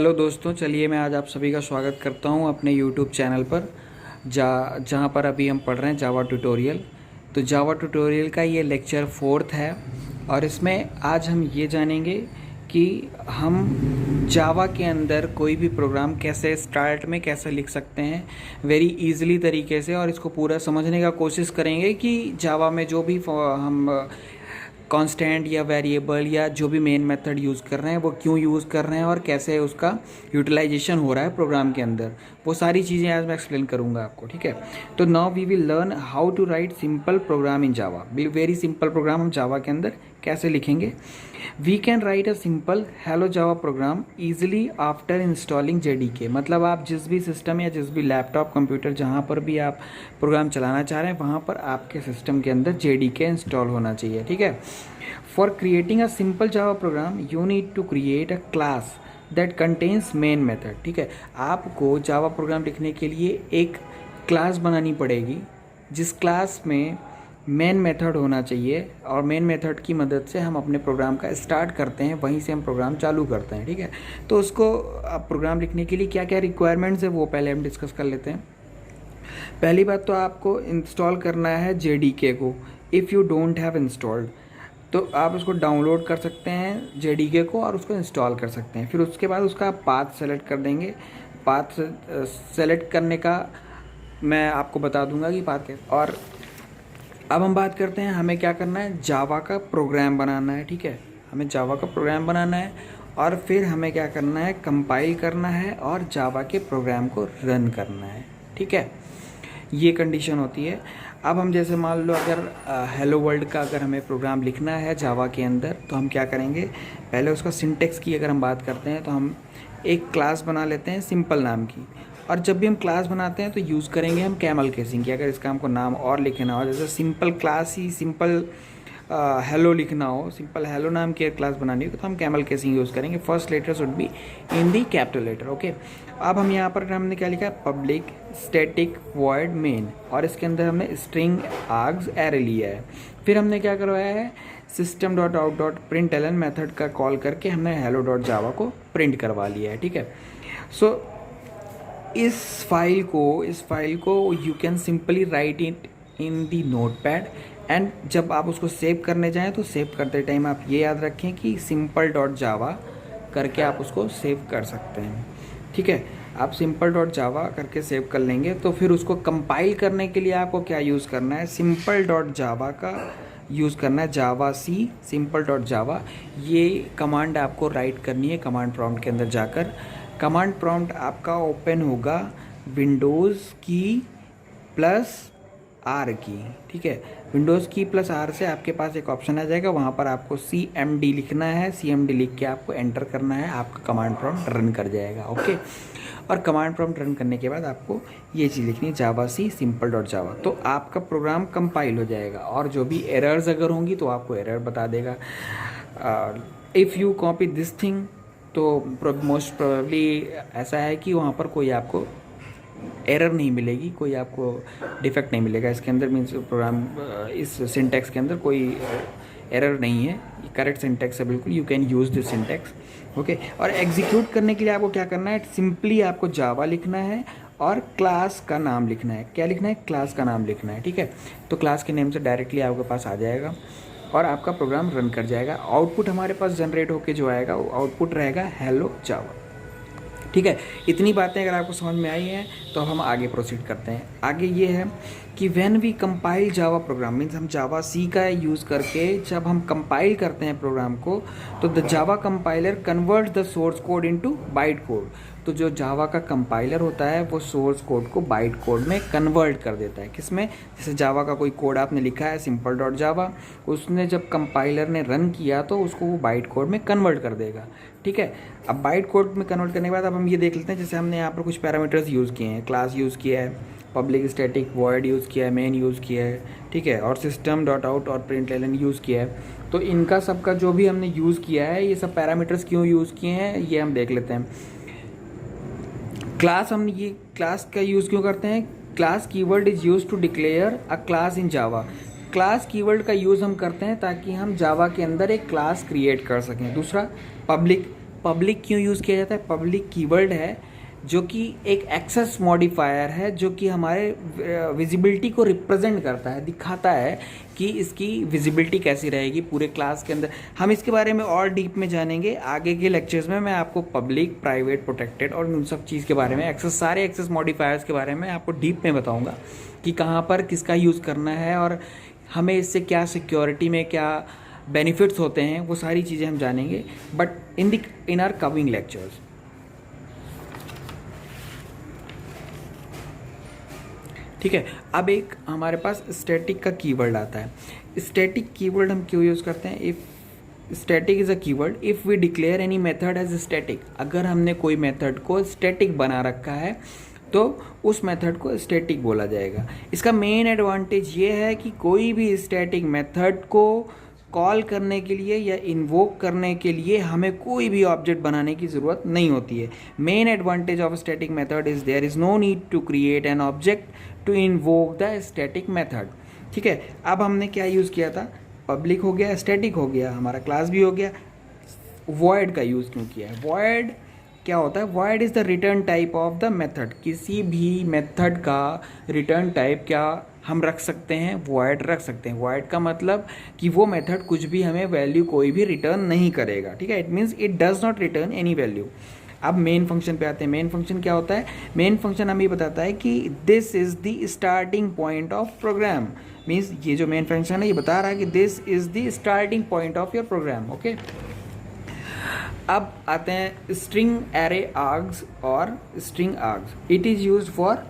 Hello दोस्तों, चलिए मैं आज आप सभी का स्वागत करता हूं अपने यूट्यूब चैनल पर जहां पर अभी हम पढ़ रहे हैं जावा ट्यूटोरियल। तो जावा ट्यूटोरियल का ये लेक्चर 4th है और इसमें आज हम ये जानेंगे कि हम जावा के अंदर कोई भी प्रोग्राम कैसे स्टार्ट में कैसे लिख सकते हैं वेरी इजीली तरीके से, और इसको पूरा समझने का कोशिश करेंगे कि जावा में जो भी हम कांस्टेंट या वेरिएबल या जो भी मेन मेथड यूज़ कर रहे हैं वो क्यों यूज़ कर रहे हैं और कैसे उसका यूटिलाइजेशन हो रहा है प्रोग्राम के अंदर, वो सारी चीज़ें आज मैं एक्सप्लेन करूंगा आपको। ठीक है, तो now we will learn how to write simple program in Java. Very simple program हम जावा के अंदर कैसे लिखेंगे। We can write a simple hello Java program easily after installing JDK. मतलब आप जिस भी सिस्टम या जिस भी लैपटॉप कंप्यूटर जहाँ पर भी आप प्रोग्राम चलाना चाह रहे हैं वहाँ पर आपके सिस्टम के अंदर जेडीके इंस्टॉल होना चाहिए। ठीक है, for creating a simple Java program you need to create a class that contains main method. ठीक है, आपको जावा प्रोग्राम लिखने के लिए एक क्लास बनानी पड़ेगी जिस क्लास में मेन मेथड होना चाहिए, और मेन मेथड की मदद से हम अपने प्रोग्राम का स्टार्ट करते हैं, वहीं से हम प्रोग्राम चालू करते हैं। ठीक है, तो उसको आप प्रोग्राम लिखने के लिए क्या क्या रिक्वायरमेंट्स है वो पहले हम डिस्कस कर लेते हैं। पहली बात तो आपको इंस्टॉल करना है जेडीके को। If you don't have installed तो आप उसको डाउनलोड कर सकते हैं जेडीके को और उसको इंस्टॉल कर सकते हैं। फिर उसके बाद उसका पाथ सेलेक्ट कर देंगे। पाथ सेलेक्ट करने का मैं आपको बता दूंगा कि पाथ कैसे। और अब हम बात करते हैं हमें क्या करना है, जावा का प्रोग्राम बनाना है। ठीक है, हमें जावा का प्रोग्राम बनाना है और फिर हमें क्या करना है, कंपाइल करना है और जावा के प्रोग्राम को रन करना है। ठीक है, ये कंडीशन होती है। अब हम जैसे मान लो अगर हेलो वर्ल्ड का अगर हमें प्रोग्राम लिखना है जावा के अंदर तो हम क्या करेंगे, पहले उसका सिंटेक्स की अगर हम बात करते हैं तो हम एक क्लास बना लेते हैं सिंपल नाम की, और जब भी हम क्लास बनाते हैं तो यूज़ करेंगे हम कैमल केसिंग की। अगर इसका हमको नाम और लिखना हो, जैसे सिंपल क्लास ही सिंपल हेलो लिखना हो, सिंपल हेलो नाम की क्लास बनानी हो तो हम कैमल केसिंग यूज़ करेंगे। First letter should be in the capital letter. Okay, अब हम यहाँ पर हमने क्या लिखा है, पब्लिक स्टैटिक वॉइड मेन, और इसके अंदर हमने स्ट्रिंग आर्ग्स एरे लिया है। फिर हमने क्या करवाया है, system dot out dot println method का कॉल करके हमने हेलो डॉट जावा को प्रिंट करवा लिया है। ठीक है, सो इस फाइल को you can simply write it in the notepad, and जब आप उसको सेव करने जाएं तो सेव करते टाइम आप ये याद रखें कि सिंपल डॉट जावा करके आप उसको सेव कर सकते हैं। ठीक है, आप सिंपल डॉट जावा करके सेव कर लेंगे तो फिर उसको कंपाइल करने के लिए आपको क्या यूज़ करना है, सिंपल डॉट जावा का यूज़ करना है, जावा सी सिंपल डॉट जावा। ये कमांड आपको राइट करनी है कमांड प्रॉम्प्ट के अंदर जाकर। कमांड प्रॉम्प्ट आपका ओपन होगा विंडोज़ की प्लस आर की। ठीक है, विंडोज़ की प्लस आर से आपके पास एक ऑप्शन आ जाएगा, वहाँ पर आपको CMD लिखना है। CMD लिख के आपको एंटर करना है, आपका कमांड प्रॉम्प्ट रन कर जाएगा। ओके, और कमांड प्रॉम्प्ट रन करने के बाद आपको ये चीज़ लिखनी है, जावा सी सिंपल डॉट जावा, तो आपका प्रोग्राम कंपाइल हो जाएगा। और जो भी एरर्स अगर होंगी तो आपको एरर बता देगा। If you copy this thing तो मोस्ट प्रोबेबली ऐसा है कि वहाँ पर कोई आपको एरर नहीं मिलेगी, कोई आपको डिफेक्ट नहीं मिलेगा इसके अंदर। मीन्स प्रोग्राम इस सिंटैक्स के अंदर कोई एरर नहीं है, करेक्ट सिंटैक्स है बिल्कुल, you can use this syntax. Okay, और एग्जीक्यूट करने के लिए आपको क्या करना है, सिंपली आपको जावा लिखना है और क्लास का नाम लिखना है। क्या लिखना है, क्लास का नाम लिखना है। ठीक है, तो क्लास के नेम से डायरेक्टली आपके पास आ जाएगा और आपका प्रोग्राम रन कर जाएगा। आउटपुट हमारे पास जनरेट होके जो आएगा वो आउटपुट रहेगा हेलो जावा। ठीक है, इतनी बातें अगर आपको समझ में आई हैं तो अब हम आगे प्रोसीड करते हैं। आगे ये है कि when we compile Java program, means हम जावा सी का यूज़ करके जब हम कंपाइल करते हैं प्रोग्राम को तो the Java compiler convert the source code into byte code. तो जो जावा का कंपाइलर होता है वो सोर्स कोड को बाइट कोड में कन्वर्ट कर देता है। किसमें, जैसे जावा का कोई कोड आपने लिखा है सिंपल डॉट जावा, उसने जब कंपाइलर ने रन किया तो उसको वो बाइट कोड में कन्वर्ट कर देगा। ठीक है, अब बाइट कोड में कन्वर्ट करने के बाद अब हम ये देख लेते हैं, जैसे हमने यहाँ पर कुछ पैरामीटर्स यूज़ किए हैं, क्लास यूज़ किया है, पब्लिक स्टैटिक वॉइड यूज़ किया है, मेन यूज़ किया है। ठीक है, और सिस्टम डॉट आउट और प्रिंट एलन यूज़ किया है। तो इनका सबका जो भी हमने यूज़ किया है, ये सब पैरामीटर्स क्यों यूज़ किए हैं ये हम देख लेते हैं। क्लास, हम ये क्लास का यूज़ क्यों करते हैं, class keyword is use to declare a class in Java. Class keyword का यूज़ हम करते हैं ताकि हम जावा के अंदर एक क्लास क्रिएट कर सकें। दूसरा, पब्लिक पब्लिक क्यों यूज़ किया जाता है? पब्लिक कीवर्ड है जो कि एक एक्सेस मॉडिफायर है, जो कि हमारे विजिबिलिटी को रिप्रेजेंट करता है, दिखाता है कि इसकी विजिबिलिटी कैसी रहेगी पूरे क्लास के अंदर। हम इसके बारे में और डीप में जानेंगे आगे के लेक्चर्स में। मैं आपको पब्लिक, प्राइवेट, प्रोटेक्टेड और उन सब चीज़ के बारे में, सारे एक्सेस मॉडिफायर्स के बारे में आपको डीप में बताऊँगा कि कहाँ पर किसका यूज़ करना है और हमें इससे क्या सिक्योरिटी में क्या बेनिफिट्स होते हैं, वो सारी चीज़ें हम जानेंगे but in are coming lectures. ठीक है, अब एक हमारे पास स्टैटिक का कीवर्ड आता है। स्टैटिक कीवर्ड हम क्यों यूज़ करते हैं? If static is a keyword if we declare any method as static, अगर हमने कोई मेथड को स्टैटिक बना रखा है तो उस मेथड को स्टैटिक बोला जाएगा। इसका मेन एडवांटेज ये है कि कोई भी स्टैटिक मेथड को कॉल करने के लिए या इन्वोक करने के लिए हमें कोई भी ऑब्जेक्ट बनाने की ज़रूरत नहीं होती है। Main advantage of static method is there is no need to create an object to invoke the static method. ठीक है, अब हमने क्या यूज़ किया था? पब्लिक हो गया, स्टैटिक हो गया, हमारा क्लास भी हो गया। वॉइड का यूज़ क्यों किया है? वॉइड क्या होता है? Void is the return type of the method. किसी भी मेथड का रिटर्न टाइप क्या हम रख सकते हैं? वॉइड रख सकते हैं। वॉइड का मतलब कि वो मेथड कुछ भी हमें वैल्यू कोई भी रिटर्न नहीं करेगा। ठीक है, it means it does not return any value. अब मेन फंक्शन पे आते हैं। मेन फंक्शन क्या होता है? मेन फंक्शन हमें बताता है कि this is the starting point of program. Means ये जो मेन फंक्शन है ये बता रहा है कि this is the starting point of your program. Okay, अब आते हैं स्ट्रिंग एरे आर्ग्स और string args. It is used for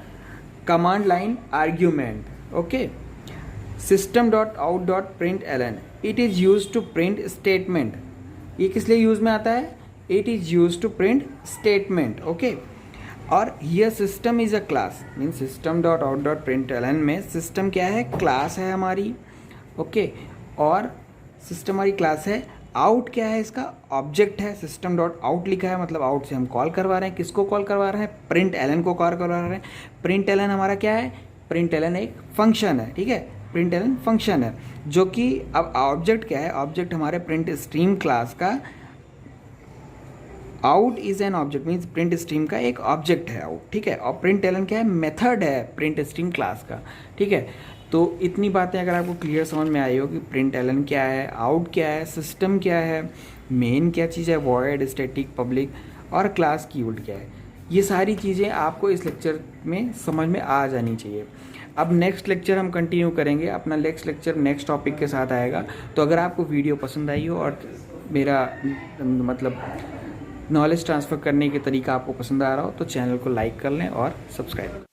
command line argument. Okay, system dot out dot println, it is used to print statement। ये किस लिए use में आता है? It is used to print statement। Okay, और here system is a class, mean system dot out dot println में system क्या है? क्लास है हमारी। ओके, और system हमारी क्लास है। आउट क्या है? इसका ऑब्जेक्ट है। सिस्टम डॉट आउट लिखा है, मतलब आउट से हम कॉल करवा रहे हैं। किसको कॉल करवा रहे हैं? प्रिंट एलन को कॉल करवा रहे हैं। प्रिंट एलन हमारा क्या है? प्रिंट एलन एक फंक्शन है। ठीक है, प्रिंट एलन फंक्शन है जो कि अब ऑब्जेक्ट क्या है? ऑब्जेक्ट हमारे प्रिंट स्ट्रीम क्लास का out is an object, means print stream का एक ऑब्जेक्ट है आउट। ठीक है, और प्रिंट एलन क्या है? मेथड है प्रिंट स्ट्रीम क्लास का। ठीक है, तो इतनी बातें अगर आपको क्लियर समझ में आई हो कि प्रिंट एलन क्या है, आउट क्या है, सिस्टम क्या है, मेन क्या चीज़ है, वॉइड, स्टैटिक, पब्लिक और क्लास कीवर्ड क्या है, ये सारी चीज़ें आपको इस लेक्चर में समझ में आ जानी चाहिए। अब नेक्स्ट लेक्चर हम कंटिन्यू करेंगे, अपना नेक्स्ट लेक्चर नेक्स्ट टॉपिक के साथ आएगा। तो अगर आपको वीडियो पसंद आई हो और मेरा मतलब नॉलेज ट्रांसफ़र करने के तरीका आपको पसंद आ रहा हो तो चैनल को लाइक कर लें और सब्सक्राइब करें।